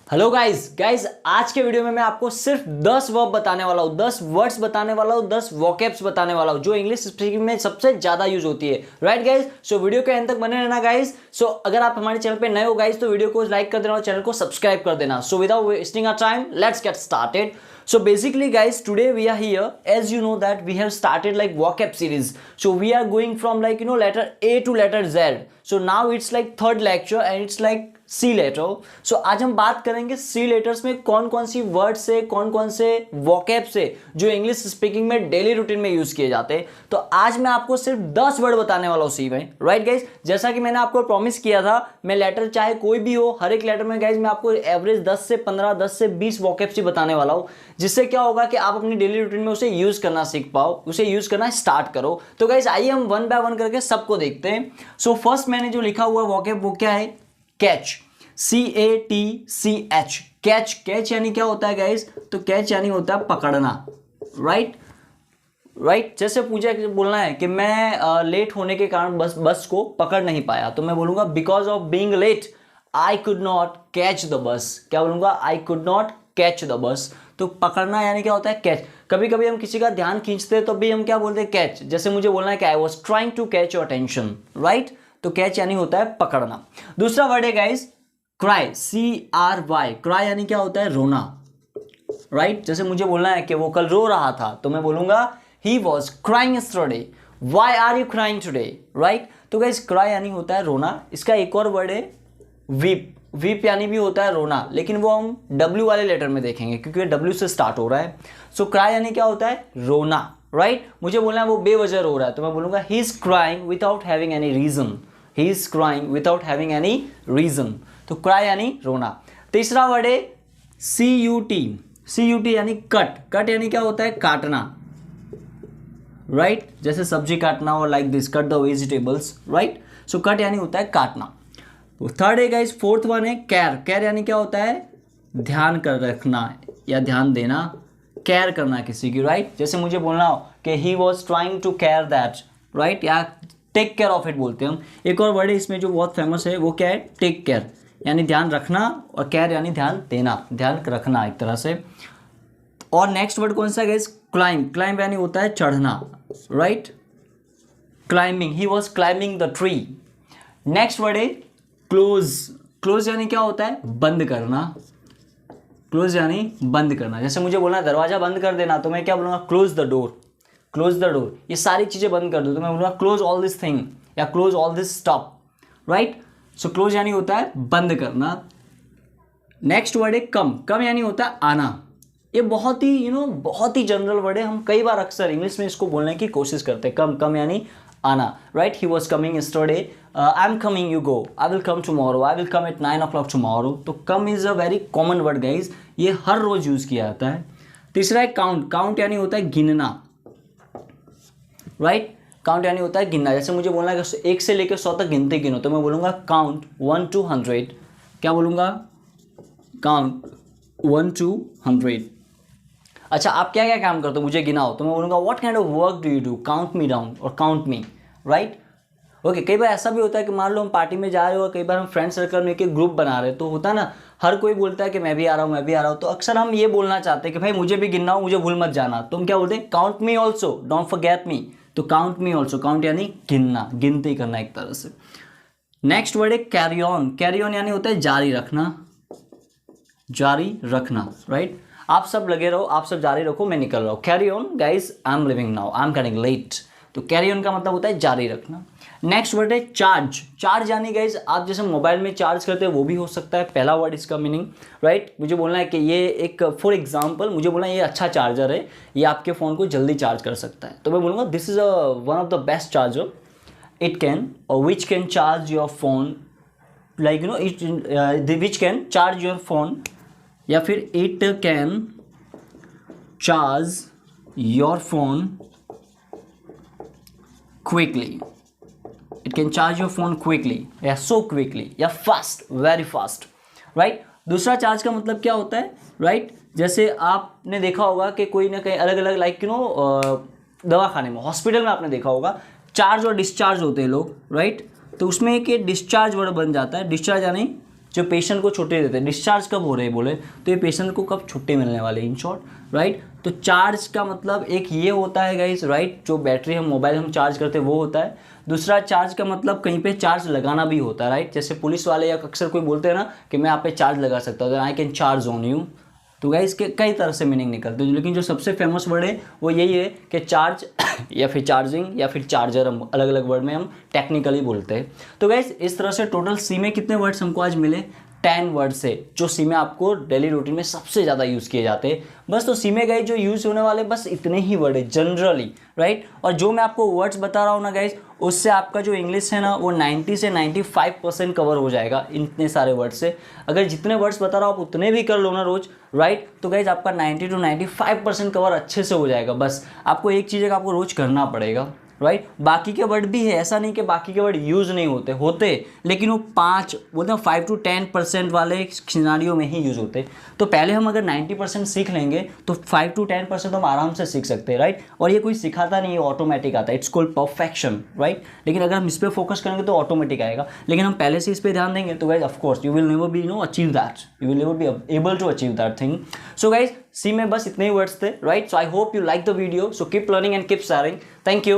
Hello guys आज के video में मैं आपको सिर्फ 10 वर्ब बताने वाला हूँ, 10 वर्ड्स बताने वाला हूँ, 10 वोकैब्स बताने वाला हूँ जो इंग्लिश स्पीकिंग में सबसे ज्यादा यूज होती है। राइट गाइस, सो वीडियो के एंड तक बने रहना गाइस। सो अगर आप हमारे चैनल पे नए हो गाइस तो वीडियो को लाइक कर देना और चैनल को सब्सक्राइब कर देना। So without wasting our time let's get started. So basically guys, today we are here, as you know that we have started like vocab series. So we are going from like letter A to letter Z. So now it's like third lecture and it's like C letter. So आज हम बात करेंगे सी letters में कौन कौन सी word से, कौन कौन से वोकैब से जो इंग्लिश स्पीकिंग में डेली रूटीन में यूज किए जाते हैं। तो आज मैं आपको सिर्फ 10 वर्ड बताने वाला हूँ सी में। राइट गाइज, जैसा कि मैंने आपको प्रॉमिस किया था, मैं लेटर चाहे कोई भी हो, हर एक लेटर में गाइज मैं आपको एवरेज 10 से 15, 10 से 20 वोकैब्स ही बताने वाला हूँ, जिससे क्या होगा कि आप अपनी डेली रूटीन में उसे यूज करना सीख पाओ, उसे यूज करना स्टार्ट करो। तो गाइज आइए हम वन बाय वन करके सबको देखते हैं। सो फर्स्ट मैंने जो लिखा हुआ वोकैब वो क्या है? Catch, CATCH, catch. कैच यानी क्या होता है गाइस? तो कैच यानी होता है पकड़ना। राइट। जैसे पूछा बोलना है कि मैं लेट होने के कारण बस को पकड़ नहीं पाया, तो मैं बोलूंगा because of being late I could not catch the bus. क्या बोलूंगा? I could not catch the bus. तो पकड़ना यानी क्या होता है? कैच। कभी कभी हम किसी का ध्यान खींचते हैं तो भी हम क्या बोलते हैं? कैच। जैसे मुझे बोलना है कि I was trying to catch your attention. Right, तो कैच यानी होता है पकड़ना। दूसरा वर्ड है गाइस क्राई, CRY। क्राई यानी क्या होता है? रोना। राइट, जैसे मुझे बोलना है कि वो कल रो रहा था, तो मैं बोलूंगा he was crying yesterday, why are you crying today. Right, तो गाइस क्राई यानी होता है रोना। इसका एक और वर्ड है वीप। वीप यानी भी होता है रोना, लेकिन वो हम W वाले लेटर में देखेंगे क्योंकि W से स्टार्ट हो रहा है। सो क्राई यानी क्या होता है? रोना। राइट, मुझे बोलना है वो बेवजह रो रहा है, तो मैं बोलूंगा he is crying without having any reason. He is crying without having any reason. तो क्राई यानी रोना। तीसरा वर्ड है CUT यानी कट। कट यानी क्या होता है? काटना। राइट, जैसे सब्जी काटना और like this cut the vegetables. Right, so cut यानी होता है काटना। थर्ड है गाइस, फोर्थ वन है केयर। केयर यानी क्या होता है? ध्यान कर रखना या ध्यान देना, केयर करना किसी की। राइट, जैसे मुझे बोलना हो कि he was trying to care that. Right, या टेक केयर ऑफ इट बोलते हैं हम। एक और वर्ड है इसमें जो बहुत फेमस है, वो क्या है? टेक केयर यानी ध्यान रखना, और केयर यानी ध्यान देना, ध्यान रखना एक तरह से। और नेक्स्ट वर्ड कौन सा है गाइस? क्लाइंब। क्लाइंब यानी होता है चढ़ना। Right, climbing, he was climbing the tree. Next word है क्लोज। क्लोज यानी क्या होता है? बंद करना। क्लोज यानी बंद करना। जैसे मुझे बोलना दरवाजा बंद कर देना, तो मैं क्या बोलूंगा? Close the door. Close the door, ये सारी चीजें बंद कर दो, तो मैं बोलूंगा क्लोज ऑल दिस थिंग या close all this stop. Right, so close यानी होता है बंद करना। नेक्स्ट वर्ड है कम। कम यानी होता है आना। ये बहुत ही बहुत ही जनरल वर्ड है, हम कई बार अक्सर इंग्लिश में इसको बोलने की कोशिश करते हैं। कम, कम यानी आना। Right, he was coming yesterday, I am coming, you go, I will come tomorrow, I will come at 9 o'clock tomorrow. तो come is a very common word guys, ये हर रोज यूज किया जाता है। तीसरा है काउंट। काउंट यानी होता है गिनना। राइट, काउंट यानी होता है गिनना। जैसे मुझे बोलना है कि 1 से लेकर 100 तक गिनते गिनो, तो मैं बोलूंगा काउंट 1 to 100। क्या बोलूंगा? Count 1 to 100। अच्छा, आप क्या क्या काम करते हो? मुझे गिनाओ, तो मैं बोलूंगा what kind of work do you do? Count me down और काउंट मी। Right, okay. कई बार ऐसा भी होता है कि मान लो हम पार्टी में जा रहे हो और कई बार हम फ्रेंड सर्कल में एक ग्रुप बना रहे हैं, तो होता है ना, हर कोई बोलता है कि मैं भी आ रहा हूँ, मैं भी आ रहा हूँ। तो अक्सर हम ये बोलना चाहते हैं कि भाई मुझे भी गिनना हो, मुझे भूल मत जाना। तो हम क्या बोलते हैं? Count me also, don't forget me. तो काउंट मी ऑल्सो, काउंट यानी गिनना, गिनती करना एक तरह से। नेक्स्ट वर्ड है कैरी ऑन। कैरी ऑन यानी होता है जारी रखना। जारी रखना। राइट, आप सब लगे रहो, आप सब जारी रखो, मैं निकल रहा हूँ। Carry on guys, I am living now, I am getting late. तो कैरी ऑन का मतलब होता है जारी रखना। नेक्स्ट वर्ड है चार्ज। चार्ज यानी गाइज आप जैसे मोबाइल में चार्ज करते हैं वो भी हो सकता है, पहला वर्ड इसका मीनिंग। राइट, मुझे बोलना है कि ये एक फॉर एग्जांपल मुझे बोलना है ये अच्छा चार्जर है, ये आपके फ़ोन को जल्दी चार्ज कर सकता है, तो मैं बोलूँगा this is one of the best charger, it can और which can charge your phone, like it which can charge your phone, या फिर it can charge your phone quickly. It can charge your phone quickly या so quickly या fast, very fast. Right? दूसरा charge का मतलब क्या होता है? राइट, जैसे आपने देखा होगा कि कोई ना कहीं अलग अलग लाइक दवाखाने में, हॉस्पिटल में आपने देखा होगा चार्ज और डिस्चार्ज होते हैं लोग। राइट, तो उसमें एक डिस्चार्ज वर्ड बन जाता है। डिस्चार्ज यानी जो पेशेंट को छुट्टी देते हैं। डिस्चार्ज कब हो रहे हैं बोले तो ये पेशेंट को कब छुट्टी मिलने वाले, इन शॉर्ट, राइट। तो चार्ज का मतलब एक ये होता है गाइस, राइट, जो बैटरी हम मोबाइल हम चार्ज करते हैं वो होता है। दूसरा चार्ज का मतलब कहीं पे चार्ज लगाना भी होता है, राइट। जैसे पुलिस वाले या अक्सर कोई बोलते हैं ना कि मैं आप पे चार्ज लगा सकता हूँ, I can charge on you. तो गाइस इसके कई तरह से मीनिंग निकलते हैं, लेकिन जो सबसे फेमस वर्ड है वो यही है कि चार्ज या फिर चार्जिंग या फिर चार्जर, हम अलग अलग वर्ड में हम टेक्निकली बोलते हैं। तो गाइस इस तरह से टोटल सी में कितने वर्ड्स हमको आज मिले, 10 वर्ड्स है जो सी में आपको डेली रूटीन में सबसे ज़्यादा यूज़ किए जाते हैं। बस तो सी में गाइस जो यूज़ होने वाले बस इतने ही वर्ड है जनरली, राइट। और जो मैं आपको वर्ड्स बता रहा हूँ ना गाइस, उससे आपका जो इंग्लिश है ना वो 90 से 95% कवर हो जाएगा इतने सारे वर्ड्स से। अगर जितने वर्ड्स बता रहा हूँ आप उतने भी कर लो ना रोज, राइट, तो गाइस आपका 90 to 95% कवर अच्छे से हो जाएगा। बस आपको एक चीज़ का आपको रोज करना पड़ेगा, राइट। बाकी के वर्ड भी है, ऐसा नहीं कि बाकी के वर्ड यूज़ नहीं होते, लेकिन वो 5 to 10% वाले सिनारियो में ही यूज़ होते। तो पहले हम अगर 90% सीख लेंगे तो 5 to 10% हम आराम से सीख सकते हैं, राइट। और ये कोई सिखाता नहीं है, ऑटोमेटिक आता है, इट्स कॉल्ड परफेक्शन, राइट। लेकिन अगर हम इस पर फोकस करेंगे तो ऑटोमेटिक आएगा, लेकिन हम पहले से इस पर ध्यान देंगे तो guys of course you will never be achieve that, you will never be able to achieve that thing. So guys C में बस इतने ही वर्ड्स थे, right. So I hope you like the video, so keep learning and keep sharing. Thank you.